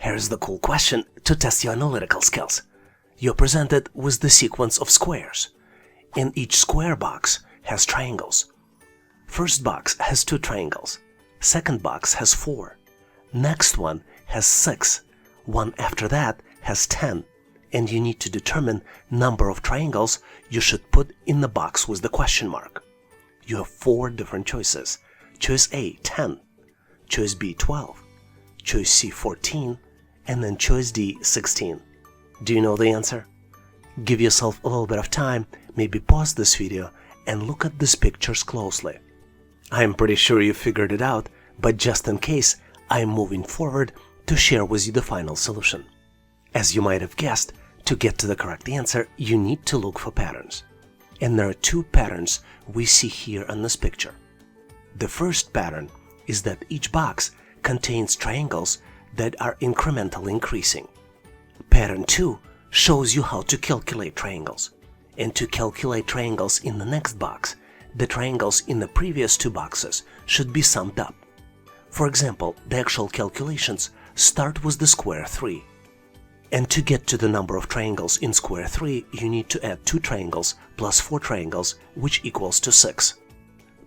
Here's the cool question to test your analytical skills. You're presented with the sequence of squares, and each square box has triangles. First box has 2 triangles, second box has 4, next one has 6, one after that has 10, and you need to determine number of triangles you should put in the box with the question mark. You have 4 different choices. Choice A, 10, choice B, 12, choice C, 14, and then choice D, 16. Do you know the answer? Give yourself a little bit of time, maybe pause this video and look at these pictures closely. I'm pretty sure you figured it out, but just in case, I'm moving forward to share with you the final solution. As you might have guessed, to get to the correct answer, you need to look for patterns. And there are 2 patterns we see here on this picture. The first pattern is that each box contains triangles that are incrementally increasing. Pattern 2 shows you how to calculate triangles. And to calculate triangles in the next box, the triangles in the previous 2 boxes should be summed up. For example, the actual calculations start with the square 3. And to get to the number of triangles in square 3, you need to add 2 triangles plus 4 triangles, which equals to 6.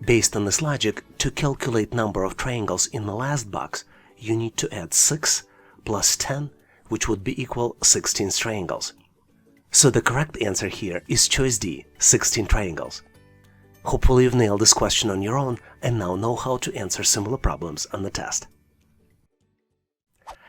Based on this logic, to calculate number of triangles in the last box, you need to add 6 plus 10, which would be equal 16 triangles. So the correct answer here is choice D, 16 triangles. Hopefully you've nailed this question on your own and now know how to answer similar problems on the test.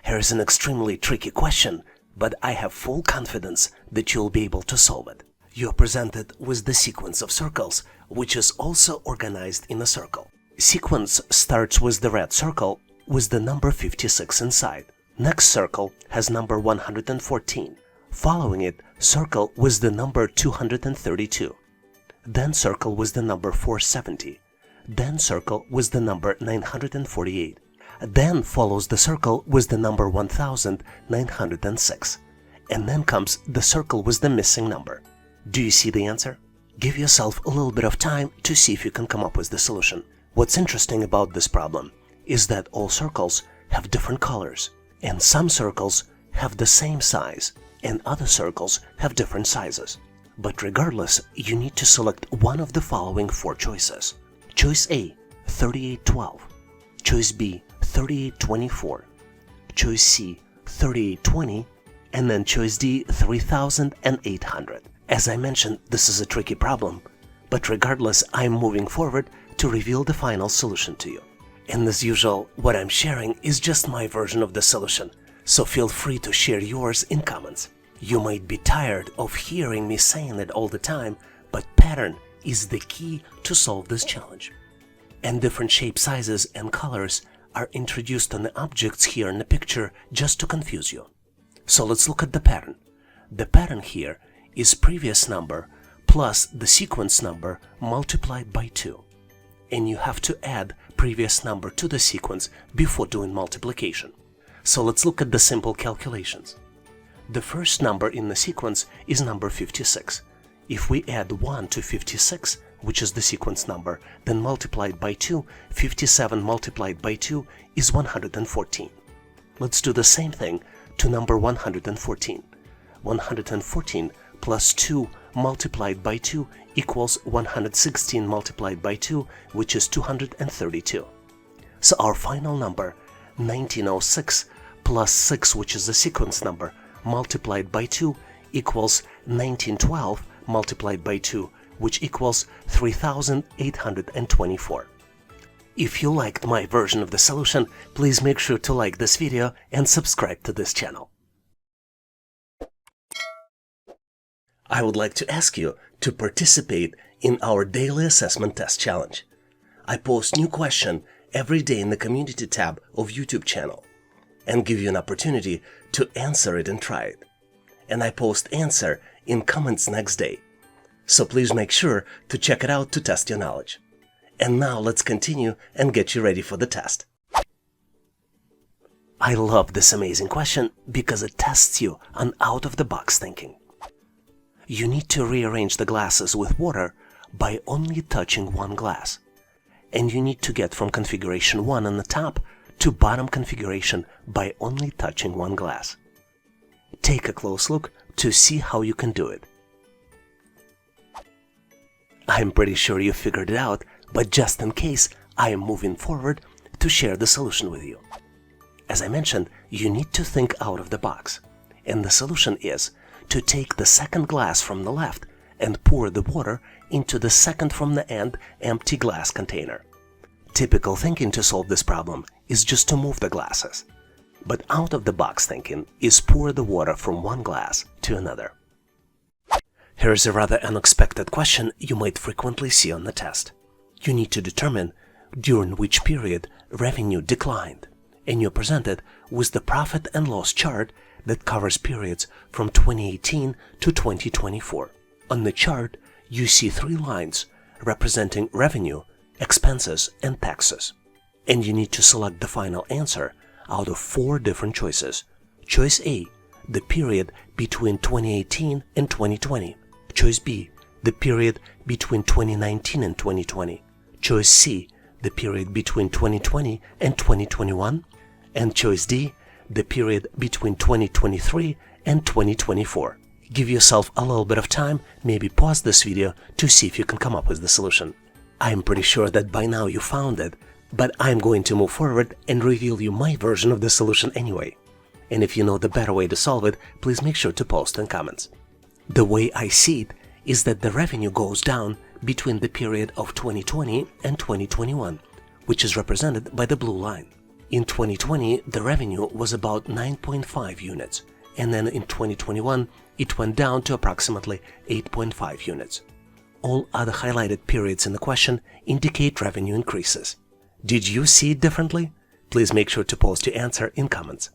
Here's an extremely tricky question, but I have full confidence that you'll be able to solve it. You're presented with the sequence of circles, which is also organized in a circle. Sequence starts with the red circle with the number 56 inside. Next circle has number 114. Following it, circle with the number 232. Then circle with the number 470. Then circle with the number 948. Then follows the circle with the number 1906. And then comes the circle with the missing number. Do you see the answer? Give yourself a little bit of time to see if you can come up with the solution. What's interesting about this problem is that all circles have different colors, and some circles have the same size, and other circles have different sizes. But regardless, you need to select one of the following 4 choices. Choice A, 3812. Choice B, 3824. Choice C, 3820. And then choice D, 3800. As I mentioned, this is a tricky problem, but regardless, I'm moving forward to reveal the final solution to you. And as usual, what I'm sharing is just my version of the solution, so feel free to share yours in comments. You might be tired of hearing me saying it all the time, but pattern is the key to solve this challenge. And different shape sizes and colors are introduced on the objects here in the picture just to confuse you. So let's look at the pattern. The pattern here is previous number plus the sequence number multiplied by 2. And you have to add previous number to the sequence before doing multiplication. So let's look at the simple calculations. The first number in the sequence is number 56. If we add 1 to 56, which is the sequence number, then multiplied by 2, 57 multiplied by 2 is 114. Let's do the same thing to number 114. 114 plus 2 multiplied by 2 equals 116 multiplied by 2, which is 232. So our final number, 1906 plus 6, which is the sequence number, multiplied by 2 equals 1912 multiplied by 2, which equals 3824. If you liked my version of the solution, please make sure to like this video and subscribe to this channel. I would like to ask you to participate in our daily assessment test challenge. I post new question every day in the community tab of YouTube channel and give you an opportunity to answer it and try it. And I post answer in comments next day. So please make sure to check it out to test your knowledge. And now let's continue and get you ready for the test. I love this amazing question because it tests you on out-of-the-box thinking. You need to rearrange the glasses with water by only touching one glass. And you need to get from configuration 1 on the top to bottom configuration by only touching one glass. Take a close look to see how you can do it. I'm pretty sure you figured it out, but just in case, I am moving forward to share the solution with you. As I mentioned, you need to think out of the box, and the solution is to take the second glass from the left and pour the water into the second from the end empty glass container. Typical thinking to solve this problem is just to move the glasses, but out-of-the-box thinking is pour the water from one glass to another. Here's a rather unexpected question you might frequently see on the test. You need to determine during which period revenue declined, and you're presented with the profit and loss chart that covers periods from 2018 to 2024. On the chart, you see 3 lines representing revenue, expenses, and taxes. And you need to select the final answer out of 4 different choices. Choice A, the period between 2018 and 2020. Choice B, the period between 2019 and 2020. Choice C, the period between 2020 and 2021. And choice D, the period between 2023 and 2024. Give yourself a little bit of time, maybe pause this video to see if you can come up with the solution. I'm pretty sure that by now you found it, but I'm going to move forward and reveal you my version of the solution anyway. And if you know the better way to solve it, please make sure to post in comments. The way I see it is that the revenue goes down between the period of 2020 and 2021, which is represented by the blue line. In 2020, the revenue was about 9.5 units, and then in 2021, it went down to approximately 8.5 units. All other highlighted periods in the question indicate revenue increases. Did you see it differently? Please make sure to post your answer in comments.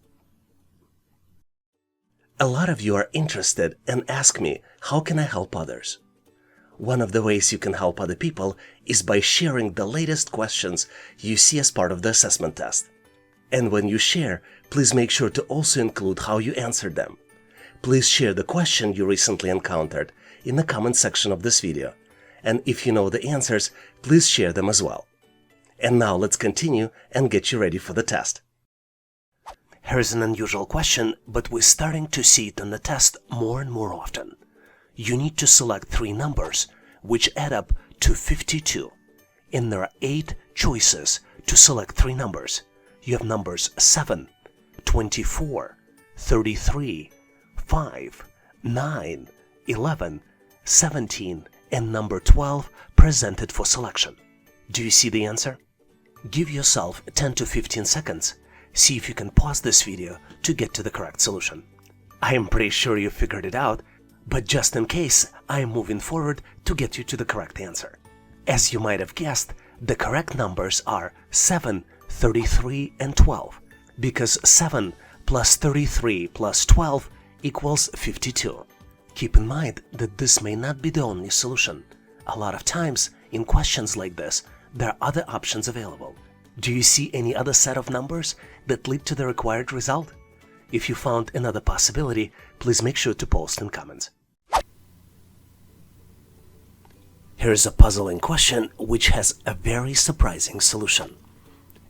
A lot of you are interested and ask me, how can I help others? One of the ways you can help other people is by sharing the latest questions you see as part of the assessment test. And when you share, please make sure to also include how you answered them. Please share the question you recently encountered in the comment section of this video. And if you know the answers, please share them as well. And now let's continue and get you ready for the test. Here's an unusual question, but we're starting to see it on the test more and more often. You need to select 3 numbers, which add up to 52. And there are 8 choices to select 3 numbers. You have numbers 7, 24, 33, 5, 9, 11, 17, and number 12 presented for selection. Do you see the answer? Give yourself 10 to 15 seconds. See if you can pause this video to get to the correct solution. I am pretty sure you figured it out, but just in case, I am moving forward to get you to the correct answer. As you might have guessed, the correct numbers are 7, 33, and 12, because 7 plus 33 plus 12 equals 52. Keep in mind that this may not be the only solution. A lot of times, in questions like this, there are other options available. Do you see any other set of numbers that lead to the required result? If you found another possibility, please make sure to post in comments. Here's a puzzling question which has a very surprising solution.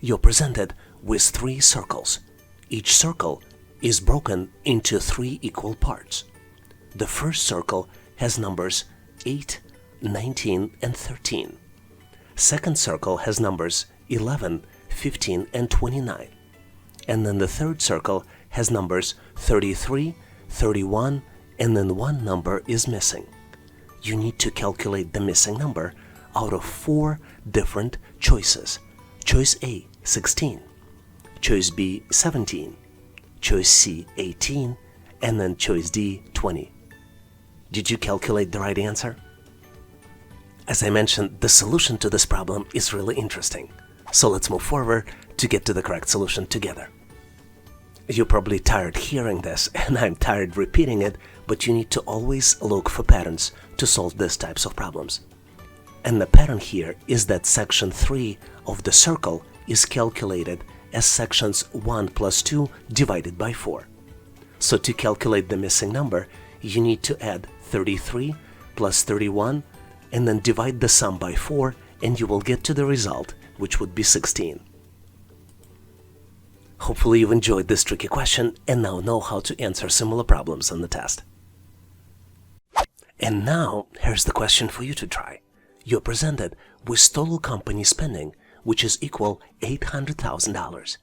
You're presented with 3 circles. Each circle is broken into 3 equal parts. The first circle has numbers 8, 19, and 13. Second circle has numbers 11, 15, and 29. And then the third circle has numbers 33, 31, and then 1 number is missing. You need to calculate the missing number out of 4 different choices. Choice A, 16. Choice B, 17. Choice C, 18. And then choice D, 20. Did you calculate the right answer? As I mentioned, the solution to this problem is really interesting. So let's move forward to get to the correct solution together. You're probably tired hearing this, and I'm tired repeating it, but you need to always look for patterns to solve these types of problems. And the pattern here is that section 3 of the circle is calculated as sections 1 plus 2 divided by 4. So to calculate the missing number, you need to add 33 plus 31 and then divide the sum by 4, and you will get to the result, which would be 16. Hopefully you've enjoyed this tricky question and now know how to answer similar problems on the test. And now, here's the question for you to try. You're presented with total company spending, which is equal $800,000,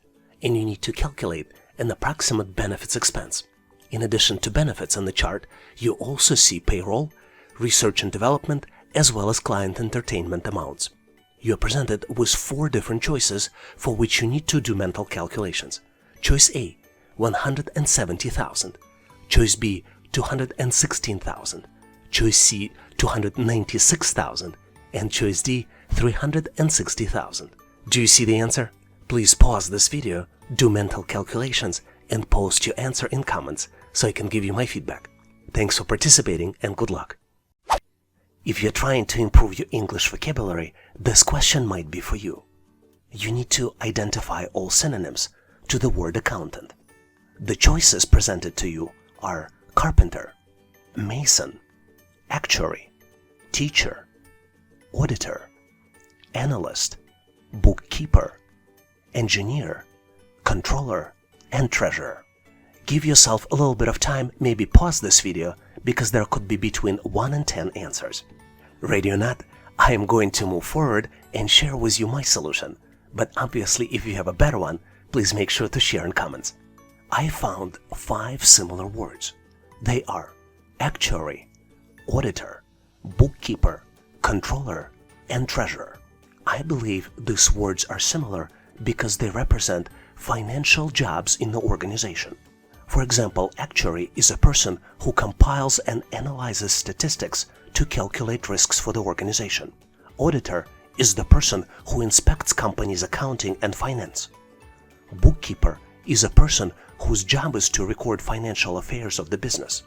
and you need to calculate an approximate benefits expense. In addition to benefits on the chart, you also see payroll, research and development, as well as client entertainment amounts. You are presented with 4 different choices for which you need to do mental calculations. Choice A, $170,000. Choice B, $216,000. Choice C, $296,000. And choice D, $360,000. Do you see the answer? Please pause this video, do mental calculations, and post your answer in comments so I can give you my feedback. Thanks for participating and good luck. If you're trying to improve your English vocabulary, this question might be for you. You need to identify all synonyms to the word accountant. The choices presented to you are carpenter, mason, actuary, teacher, auditor, analyst, bookkeeper, engineer, controller, and treasurer. Give yourself a little bit of time, maybe pause this video, because there could be between 1 and 10 answers. Ready or not, I am going to move forward and share with you my solution. But obviously, if you have a better one, please make sure to share in comments. I found 5 similar words. They are actuary, auditor, bookkeeper, controller, and treasurer. I believe these words are similar because they represent financial jobs in the organization. For example, actuary is a person who compiles and analyzes statistics to calculate risks for the organization. Auditor is the person who inspects companies' accounting and finance. Bookkeeper is a person whose job is to record financial affairs of the business.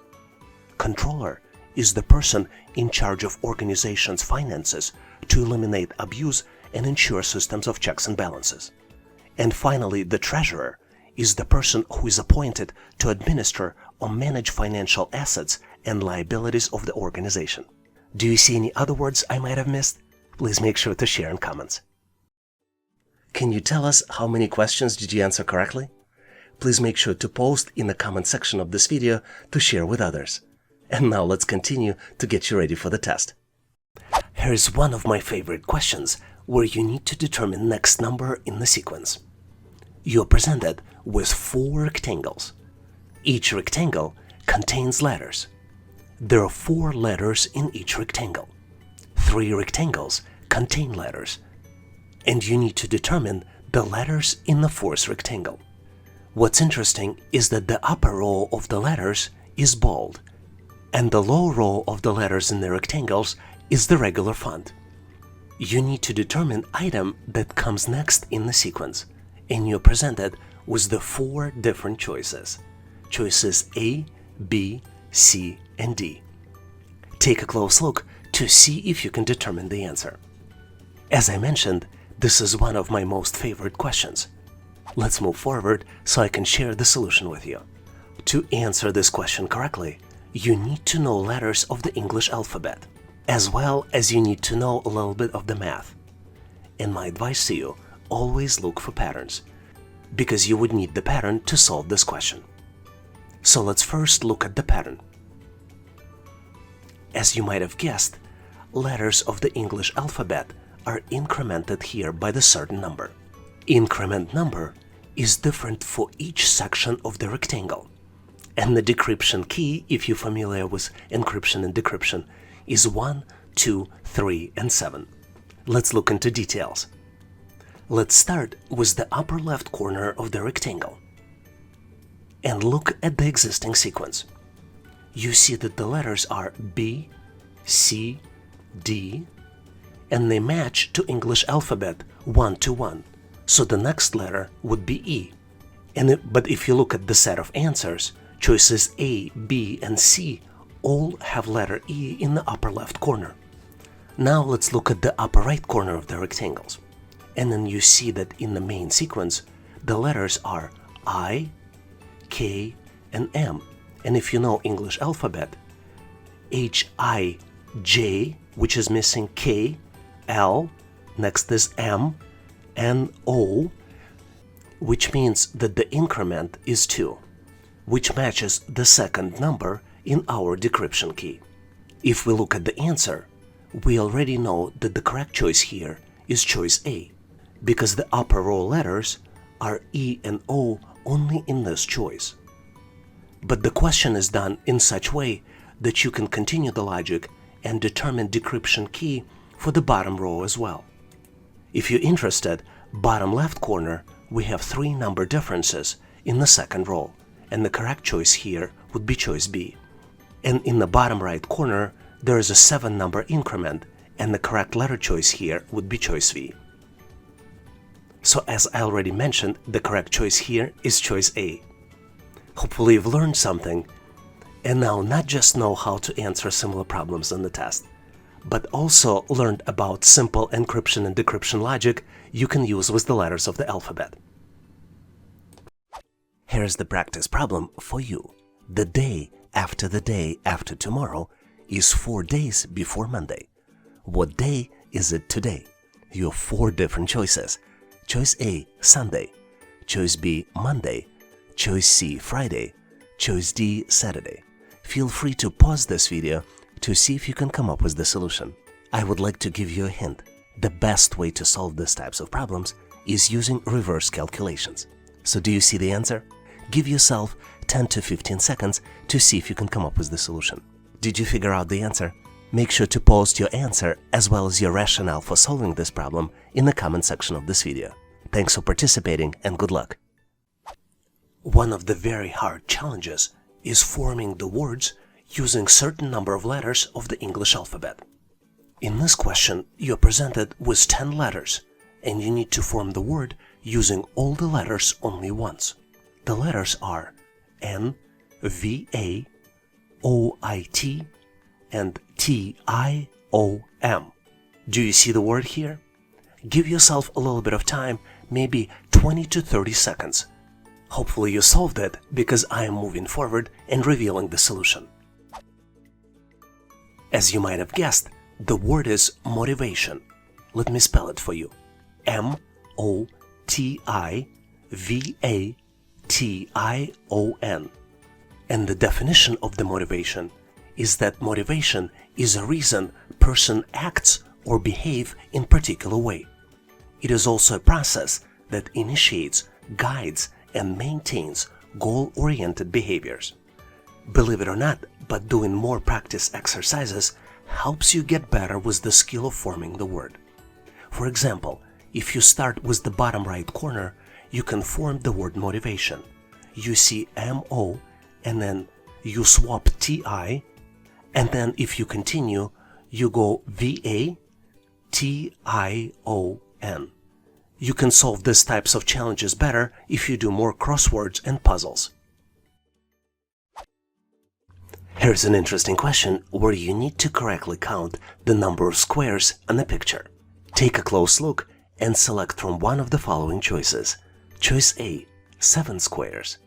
Controller is the person in charge of organization's finances to eliminate abuse and ensure systems of checks and balances. And finally, the treasurer is the person who is appointed to administer or manage financial assets and liabilities of the organization. Do you see any other words I might have missed? Please make sure to share in comments. Can you tell us how many questions did you answer correctly? Please make sure to post in the comment section of this video to share with others. And now let's continue to get you ready for the test. Here's one of my favorite questions where you need to determine next number in the sequence. You're presented with 4 rectangles. Each rectangle contains letters. There are 4 letters in each rectangle. 3 rectangles contain letters. And you need to determine the letters in the 4th rectangle. What's interesting is that the upper row of the letters is bold, and the lower row of the letters in the rectangles is the regular font. You need to determine item that comes next in the sequence, and you're presented with the 4 different choices. Choices A, B, C, and D. Take a close look to see if you can determine the answer. As I mentioned, this is one of my most favorite questions. Let's move forward so I can share the solution with you. To answer this question correctly, you need to know letters of the English alphabet, as well as you need to know a little bit of the math. And my advice to you, always look for patterns, because you would need the pattern to solve this question. So let's first look at the pattern. As you might have guessed, letters of the English alphabet are incremented here by the certain number. Increment number is different for each section of the rectangle. And the decryption key, if you're familiar with encryption and decryption, is 1, 2, 3, and 7. Let's look into details. Let's start with the upper left corner of the rectangle and look at the existing sequence. You see that the letters are B, C, D, and they match to English alphabet 1 to 1. So the next letter would be E. But if you look at the set of answers, choices A, B, and C all have letter E in the upper left corner. Now let's look at the upper right corner of the rectangles. And then you see that in the main sequence, the letters are I, K, and M. And if you know English alphabet, H, I, J, which is missing K, L, next is M, N, O, which means that the increment is 2, which matches the second number in our decryption key. If we look at the answer, we already know that the correct choice here is choice A, because the upper row letters are E and O only in this choice. But the question is done in such way that you can continue the logic and determine decryption key for the bottom row as well. If you're interested, bottom left corner, we have 3 number differences in the second row, and the correct choice here would be choice B. And in the bottom right corner, there is a 7 number increment, and the correct letter choice here would be choice V. So as I already mentioned, the correct choice here is choice A. Hopefully you've learned something, and now not just know how to answer similar problems on the test, but also learned about simple encryption and decryption logic you can use with the letters of the alphabet. Here's the practice problem for you. The day after tomorrow is 4 days before Monday. What day is it today? You have 4 different choices. Choice A, Sunday. Choice B, Monday. Choice C, Friday. Choice D, Saturday. Feel free to pause this video to see if you can come up with the solution. I would like to give you a hint. The best way to solve these types of problems is using reverse calculations. So do you see the answer? Give yourself 10 to 15 seconds to see if you can come up with the solution. Did you figure out the answer? Make sure to post your answer as well as your rationale for solving this problem in the comment section of this video. Thanks for participating and good luck! One of the very hard challenges is forming the words using certain number of letters of the English alphabet. In this question, you're presented with 10 letters, and you need to form the word using all the letters only once. The letters are N, V, A, O, I, T, and T, I, O, M. Do you see the word here? Give yourself a little bit of time, maybe 20 to 30 seconds. Hopefully you solved it, because I am moving forward and revealing the solution. As you might have guessed, the word is motivation. Let me spell it for you. M-O-T-I-V-A-T-I-O-N. And the definition of the motivation is that motivation is a reason person acts or behave in particular way. It is also a process that initiates, guides, and maintains goal-oriented behaviors. Believe it or not, but doing more practice exercises helps you get better with the skill of forming the word. For example, if you start with the bottom right corner, you can form the word motivation. You see M-O, and then you swap T-I, and then if you continue, you go V-A-T-I-O-N. You can solve these types of challenges better if you do more crosswords and puzzles. Here's an interesting question where you need to correctly count the number of squares on a picture. Take a close look and select from one of the following choices. Choice A, 7 squares.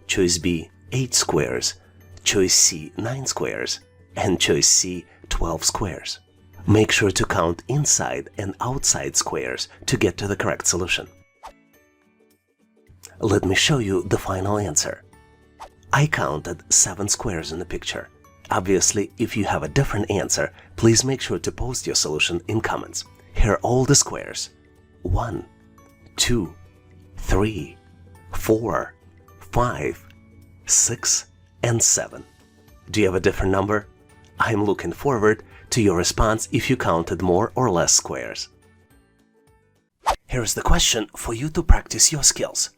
Choice B, 8 squares. Choice C, 9 squares. And choice C, 12 squares. Make sure to count inside and outside squares to get to the correct solution. Let me show you the final answer. I counted 7 squares in the picture. Obviously, if you have a different answer, please make sure to post your solution in comments. Here are all the squares. 1, 2, 3, 4, 5, 6, and 7. Do you have a different number? I'm looking forward to your response if you counted more or less squares. Here's the question for you to practice your skills.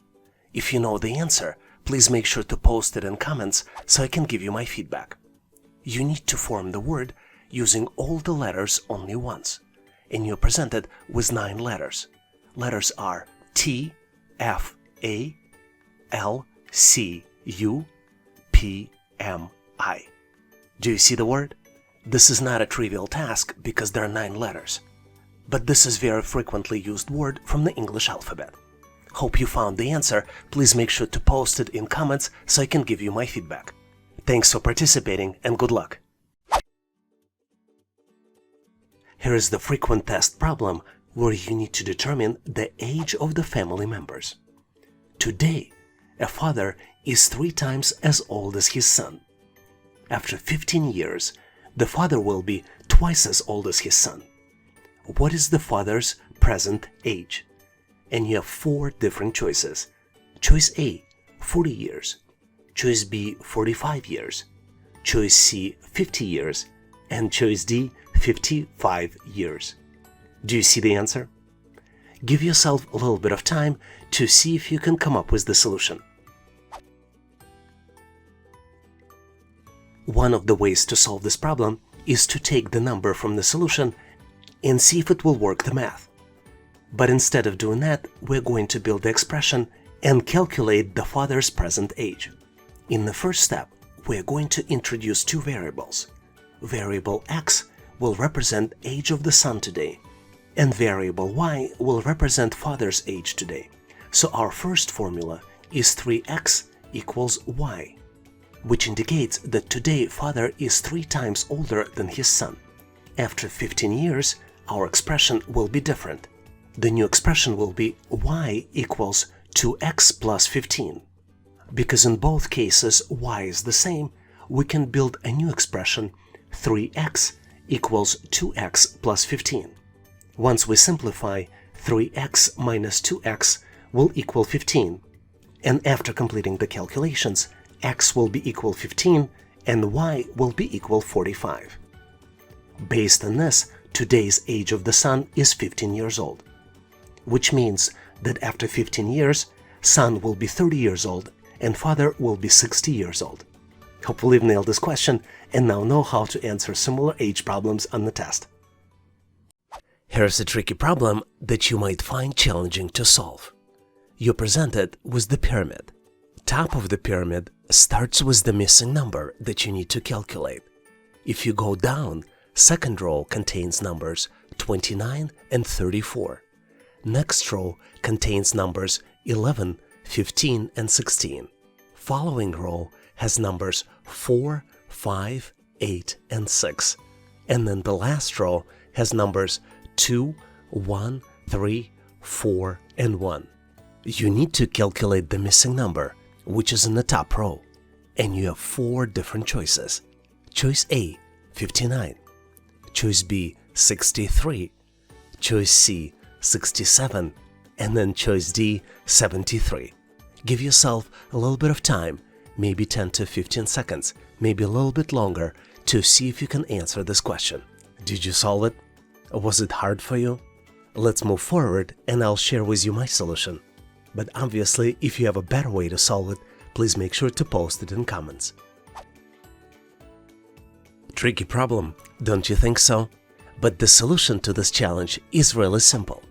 If you know the answer, please make sure to post it in comments so I can give you my feedback. You need to form the word using all the letters only once, and you're presented with 9 letters. Letters are T, F, A, L, C, U, P, M, I. Do you see the word? This is not a trivial task because there are 9 letters, but this is a very frequently used word from the English alphabet. Hope you found the answer. Please make sure to post it in comments so I can give you my feedback. Thanks for participating and good luck! Here is the frequent test problem where you need to determine the age of the family members. Today, a father is 3 times as old as his son. After 15 years, the father will be twice as old as his son. What is the father's present age? And you have 4 different choices. Choice A, 40 years. Choice B, 45 years. Choice C, 50 years. And choice D, 55 years. Do you see the answer? Give yourself a little bit of time to see if you can come up with the solution. One of the ways to solve this problem is to take the number from the solution and see if it will work the math. But instead of doing that, we're going to build the expression and calculate the father's present age. In the first step, we're going to introduce 2 variables. Variable x will represent age of the son today, and variable y will represent father's age today. So our first formula is 3x equals y, which indicates that today father is 3 times older than his son. After 15 years, our expression will be different. The new expression will be y equals 2x plus 15. Because in both cases y is the same, we can build a new expression 3x equals 2x plus 15. Once we simplify, 3x minus 2x will equal 15. And after completing the calculations, x will be equal 15 and y will be equal 45. Based on this, today's age of the son is 15 years old, which means that after 15 years, son will be 30 years old and father will be 60 years old. Hopefully you've nailed this question and now know how to answer similar age problems on the test. Here's a tricky problem that you might find challenging to solve. You're presented with the pyramid. Top of the pyramid starts with the missing number that you need to calculate. If you go down, second row contains numbers 29 and 34. Next row contains numbers 11, 15 and 16. Following row has numbers 4, 5, 8 and 6. And then the last row has numbers 2, 1, 3, 4 and 1. You need to calculate the missing number, which is in the top row, and you have 4 different choices. Choice A, 59. Choice B, 63. Choice C, 67. And then choice D, 73. Give yourself a little bit of time, maybe 10 to 15 seconds, maybe a little bit longer, to see if you can answer this question. Did you solve it? Was it hard for you? Let's move forward and I'll share with you my solution. But obviously, if you have a better way to solve it, please make sure to post it in comments. Tricky problem, don't you think so? But the solution to this challenge is really simple.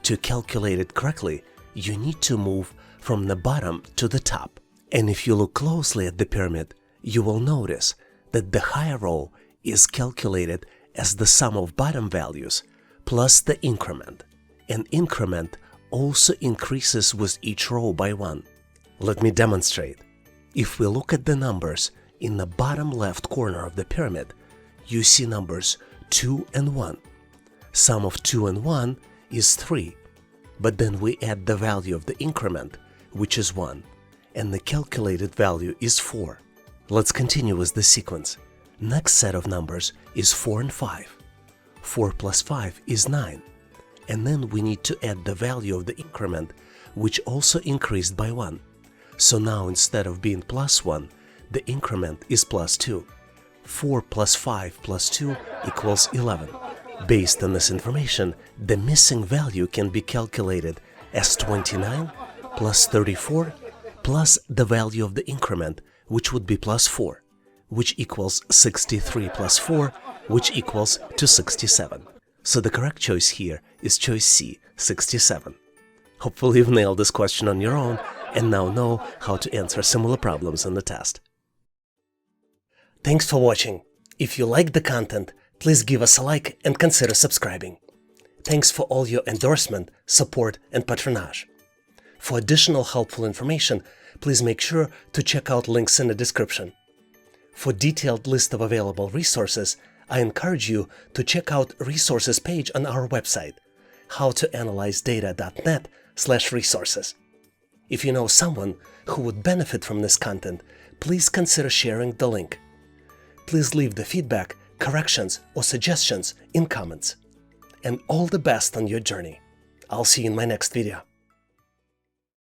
To calculate it correctly, you need to move from the bottom to the top. And if you look closely at the pyramid, you will notice that the higher row is calculated as the sum of bottom values plus the increment. An increment also increases with each row by 1. Let me demonstrate. If we look at the numbers in the bottom left corner of the pyramid, you see numbers 2 and 1. Sum of 2 and 1 is 3, but then we add the value of the increment, which is 1, and the calculated value is 4. Let's continue with the sequence. Next set of numbers is 4 and 5. 4 plus 5 is 9. And then we need to add the value of the increment, which also increased by 1. So now instead of being plus 1, the increment is plus 2. 4 plus 5 plus 2 equals 11. Based on this information, the missing value can be calculated as 29 plus 34 plus the value of the increment, which would be plus 4, which equals 63 plus 4, which equals to 67. So the correct choice here is choice C, 67. Hopefully you've nailed this question on your own and now know how to answer similar problems in the test. Thanks for watching. If you liked the content, please give us a like and consider subscribing. Thanks for all your endorsement, support and patronage. For additional helpful information, please make sure to check out links in the description. For detailed list of available resources, I encourage you to check out resources page on our website, howtoanalyzedata.net/resources. If you know someone who would benefit from this content, please consider sharing the link. Please leave the feedback, corrections, or suggestions in comments. And all the best on your journey. I'll see you in my next video.